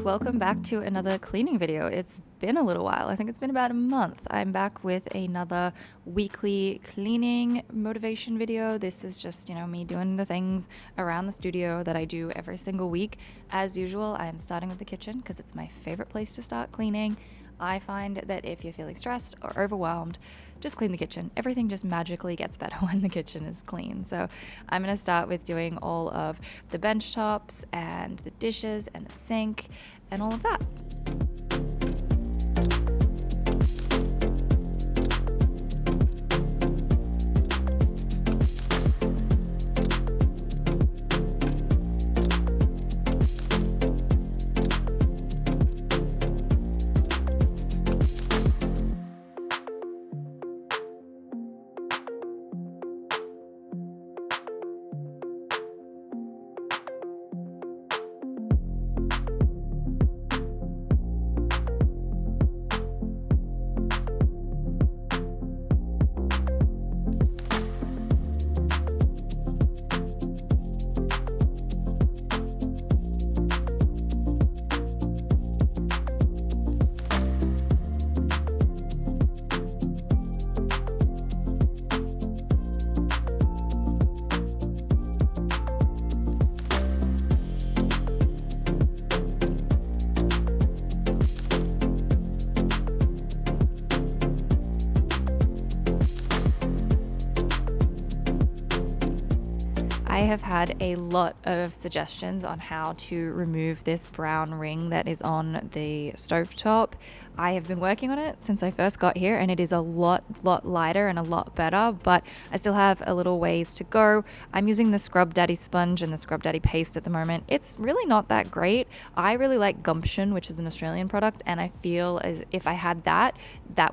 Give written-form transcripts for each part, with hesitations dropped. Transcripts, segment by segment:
welcome back to another cleaning video. It's been a little while. I think it's been about a month. I'm back with another weekly cleaning motivation video. This is just, me doing the things around the studio that I do every single week. As usual, I'm starting with the kitchen because it's my favorite place to start cleaning. I find that if you're feeling stressed or overwhelmed, just clean the kitchen. Everything just magically gets better when the kitchen is clean. So I'm going to start with doing all of the bench tops and the dishes and the sink and all of that. I have had a lot of suggestions on how to remove this brown ring that is on the stovetop. I have been working on it since I first got here, and it is a lot lighter and a lot better, but I still have a little ways to go. I'm using the Scrub Daddy sponge and the Scrub Daddy paste at the moment. It's really not that great. I really like Gumption, which is an Australian product, and I feel as if I had that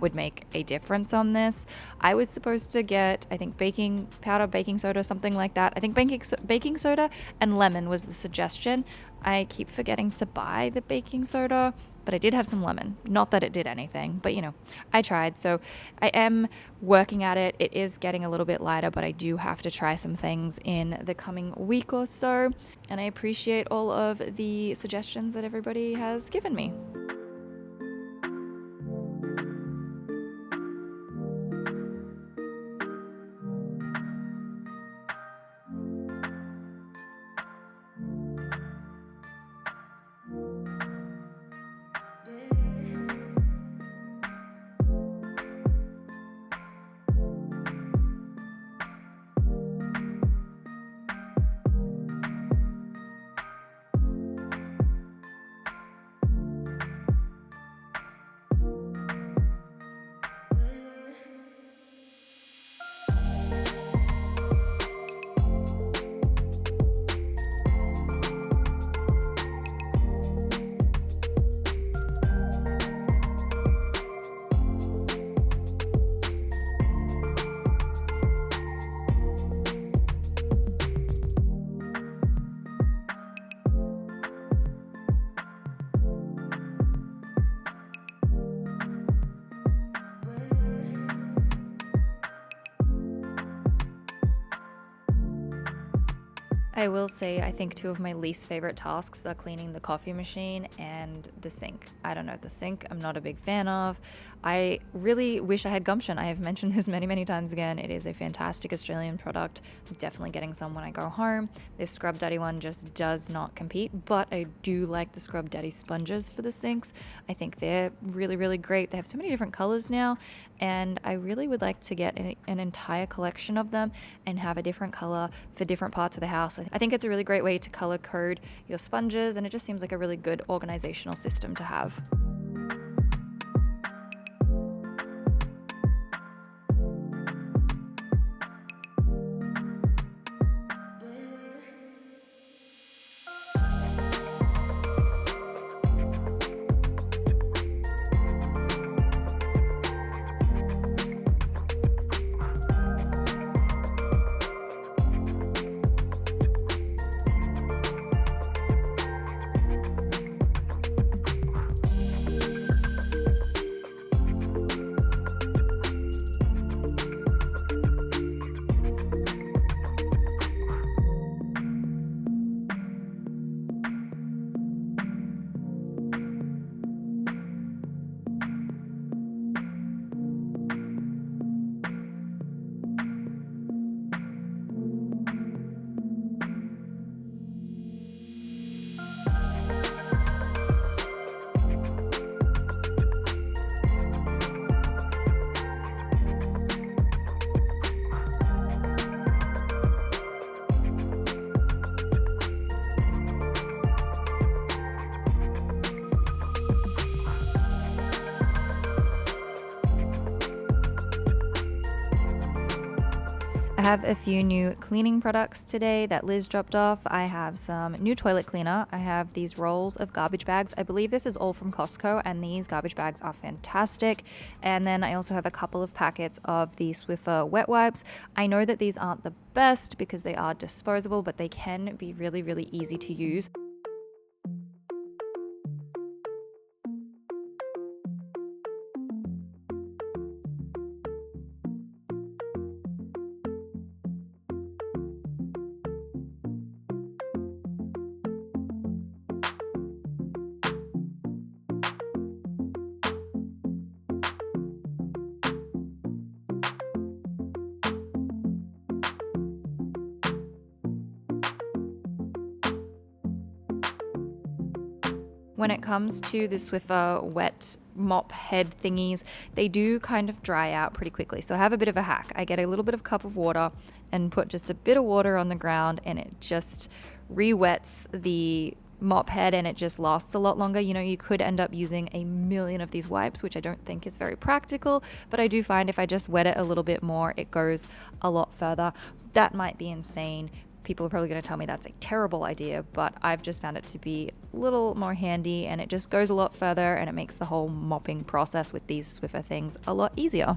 would make a difference on this. I was supposed to get, I think, baking powder, baking soda, something like that. I think baking soda and lemon was the suggestion. I keep forgetting to buy the baking soda, but I did have some lemon. Not that it did anything, but I tried. So I am working at it. It is getting a little bit lighter, but I do have to try some things in the coming week or so. And I appreciate all of the suggestions that everybody has given me. I will say I think two of my least favorite tasks are cleaning the coffee machine and the sink. I don't know, the sink I'm not a big fan of. I really wish I had Gumption. I have mentioned this many times again. It is a fantastic Australian product. I'm definitely getting some when I go home. This Scrub Daddy one just does not compete, but I do like the Scrub Daddy sponges for the sinks. I think they're really great. They have so many different colors now, and I really would like to get an entire collection of them and have a different color for different parts of the house. I think it's a really great way to color code your sponges, and it just seems like a really good organizational system to have. have a few new cleaning products today that Liz dropped off. I have some new toilet cleaner. I have these rolls of garbage bags. I believe this is all from Costco, and these garbage bags are fantastic. And then I also have a couple of packets of the Swiffer wet wipes. I know that these aren't the best because they are disposable, but they can be really, really easy to use. When it comes to the Swiffer wet mop head thingies, they do kind of dry out pretty quickly. So I have a bit of a hack. I get a little bit of cup of water and put just a bit of water on the ground, and it just re-wets the mop head and it just lasts a lot longer. You know, you could end up using a million of these wipes, which I don't think is very practical, but I do find if I just wet it a little bit more, it goes a lot further. That might be insane. People are probably going to tell me that's a terrible idea, but I've just found it to be a little more handy, and it just goes a lot further, and it makes the whole mopping process with these Swiffer things a lot easier.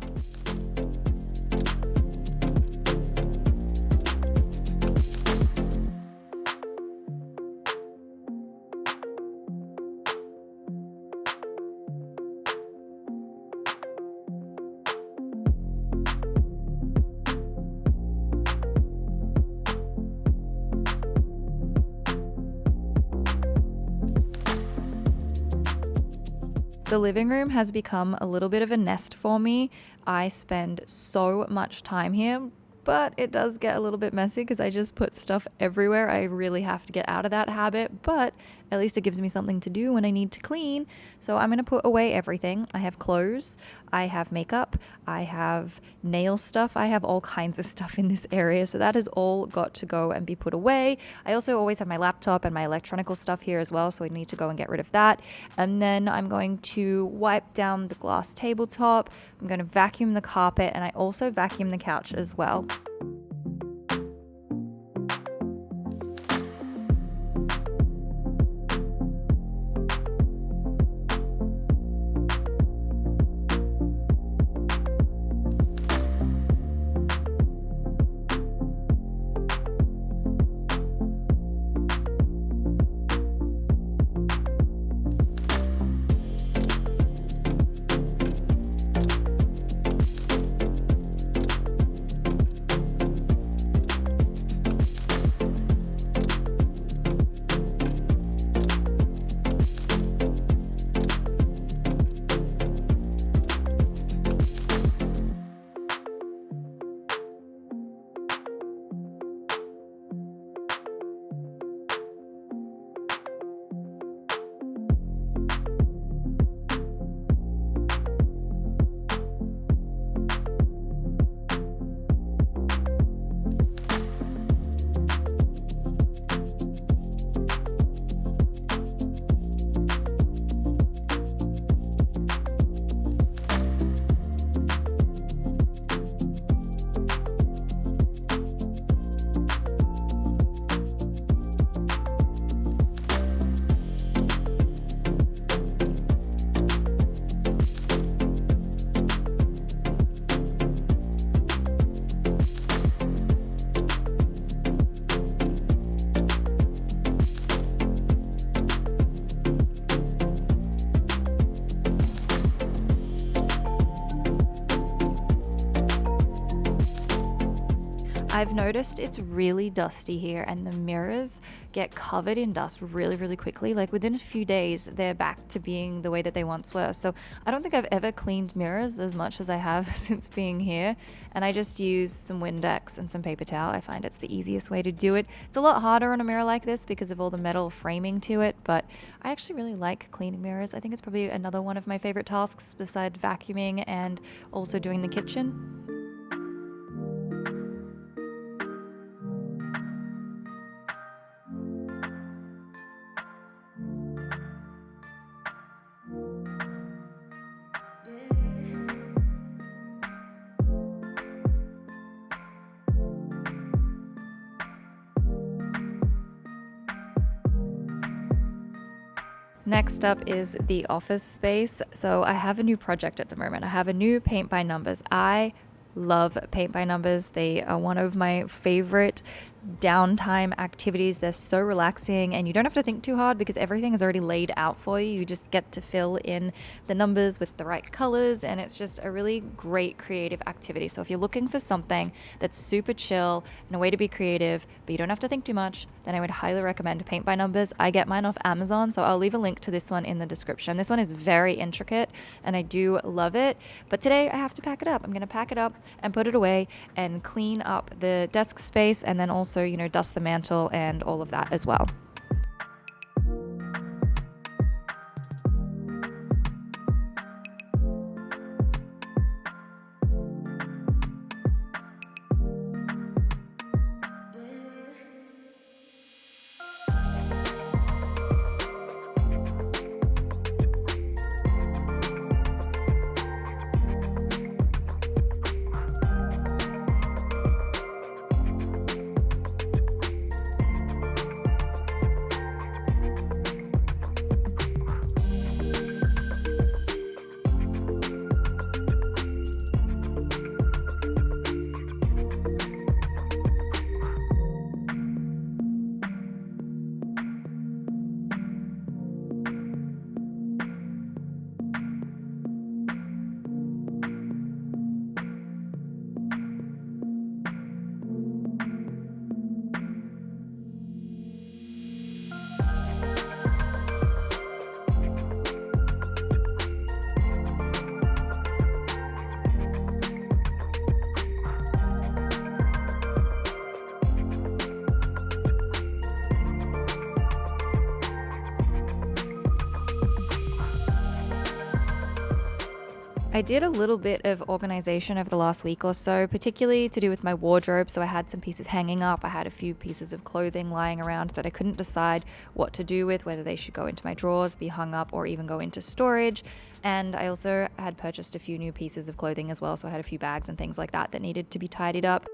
The living room has become a little bit of a nest for me. I spend so much time here, but it does get a little bit messy because I just put stuff everywhere. I really have to get out of that habit, but at least it gives me something to do when I need to clean. So I'm going to put away everything. I have clothes, I have makeup, I have nail stuff, I have all kinds of stuff in this area. So that has all got to go and be put away. I also always have my laptop and my electronical stuff here as well, so I need to go and get rid of that. And then I'm going to wipe down the glass tabletop. I'm going to vacuum the carpet, and I also vacuum the couch as well. I've noticed it's really dusty here, and the mirrors get covered in dust really, really quickly. Like within a few days, they're back to being the way that they once were. So I don't think I've ever cleaned mirrors as much as I have since being here. And I just use some Windex and some paper towel. I find it's the easiest way to do it. It's a lot harder on a mirror like this because of all the metal framing to it, but I actually really like cleaning mirrors. I think it's probably another one of my favorite tasks besides vacuuming and also doing the kitchen. Next up is the office space. So I have a new project at the moment. I have a new paint by numbers. I love paint by numbers. They are one of my favorite downtime activities. They're so relaxing and you don't have to think too hard because everything is already laid out for you. You just get to fill in the numbers with the right colors, and it's just a really great creative activity. So if you're looking for something that's super chill and a way to be creative, but you don't have to think too much, then I would highly recommend Paint by Numbers. I get mine off Amazon, so I'll leave a link to this one in the description. This one is very intricate and I do love it, but today I have to pack it up. I'm going to pack it up and put it away and clean up the desk space, and then also, dust the mantle and all of that as well. I did a little bit of organization over the last week or so, particularly to do with my wardrobe. So I had some pieces hanging up. I had a few pieces of clothing lying around that I couldn't decide what to do with, whether they should go into my drawers, be hung up, or even go into storage. And I also had purchased a few new pieces of clothing as well. So I had a few bags and things like that that needed to be tidied up.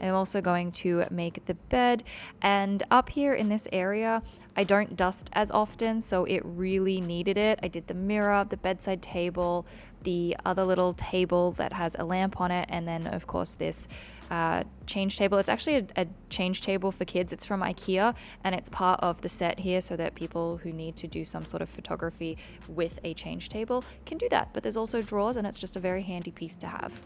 I'm also going to make the bed, and up here in this area I don't dust as often, so it really needed it. I did the mirror, the bedside table, the other little table that has a lamp on it, and then of course this change table. It's actually a change table for kids. It's from IKEA and it's part of the set here so that people who need to do some sort of photography with a change table can do that. But there's also drawers, and it's just a very handy piece to have.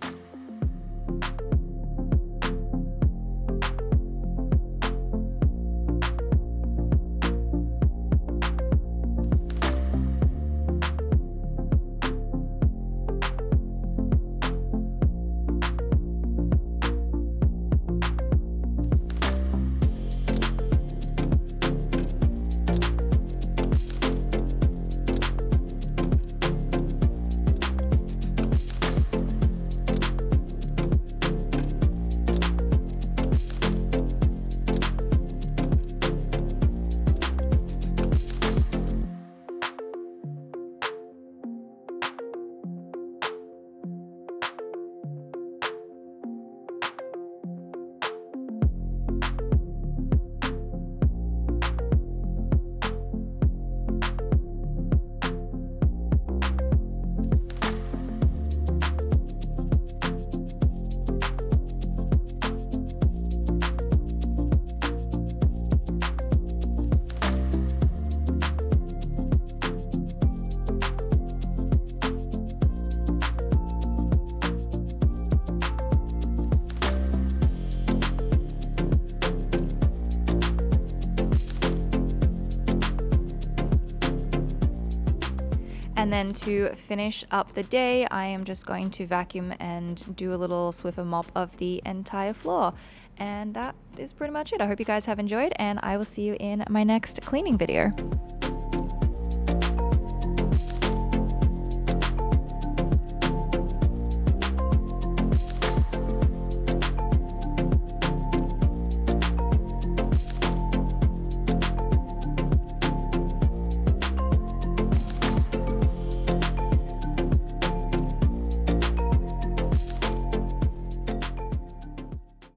And then to finish up the day, I am just going to vacuum and do a little Swiffer mop of the entire floor. And that is pretty much it. I hope you guys have enjoyed, and I will see you in my next cleaning video.